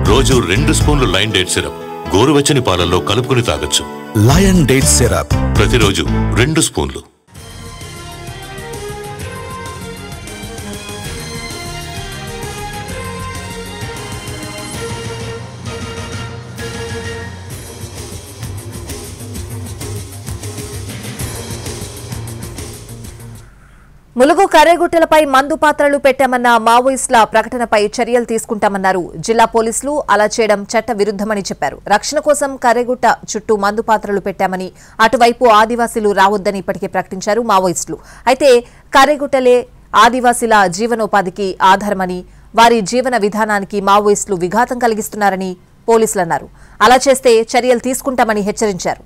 రోజు 2 స్పూన్లు lion date syrup గోరువెచ్చని పాలల్లో కలుపుకొని తాగొచ్చు. లయన్ డేట్ సిరప్ ప్రతిరోజు 2 స్పూన్లు. ములుగు కర్రెగుట్టలపై మందు పాత్రలు పెట్టామన్న మావోయిస్టుల ప్రకటనపై చర్యలు తీసుకుంటామన్నారు. జిల్లా పోలీసులు అలా చేయడం చట్ట విరుద్ధమని చెప్పారు. రక్షణ కోసం కర్రెగుట్ట చుట్టూ మందు పాత్రలు పెట్టామని, అటువైపు ఆదివాసీలు రావద్దని ఇప్పటికే ప్రకటించారు మావోయిస్టులు. అయితే కర్రెగుట్టలే ఆదివాసీల జీవనోపాధికి ఆధారమని, వారి జీవన విధానానికి మావోయిస్టులు విఘాతం కలిగిస్తున్నారని పోలీసులు అన్నారు. అలా చేస్తే చర్యలు తీసుకుంటామని హెచ్చరించారు.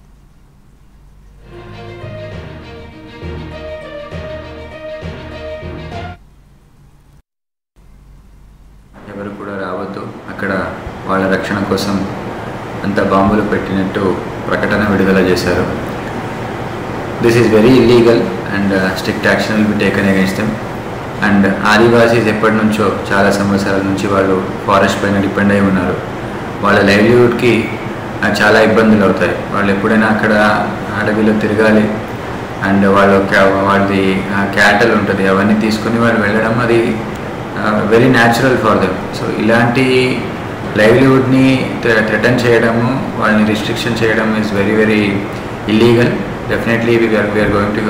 ఎవరు కూడా రావద్దు, అక్కడ వాళ్ళ రక్షణ కోసం అంత బాంబులు పెట్టినట్టు ప్రకటన విడుదల చేశారు. This is very illegal and strict action will be taken against them. And Adivasis ఎప్పటి నుంచో చాలా సంవత్సరాల నుంచి వాళ్ళు ఫారెస్ట్ పైన డిపెండ్ అయి ఉన్నారు. వాళ్ళ లైవ్లీహుడ్కి చాలా ఇబ్బందులు అవుతాయి. వాళ్ళు ఎప్పుడైనా అక్కడ అడవిలో తిరగాలి అండ్ వాళ్ళది క్యాటల్ ఉంటుంది, అవన్నీ తీసుకొని వాళ్ళు వెళ్ళడం అది very natural for them. So ఇలాంటి లైవ్లీహుడ్ని థ్రెటన్ చేయడము, వాళ్ళని రిస్ట్రిక్షన్ చేయడం is very very illegal. Definitely we are going to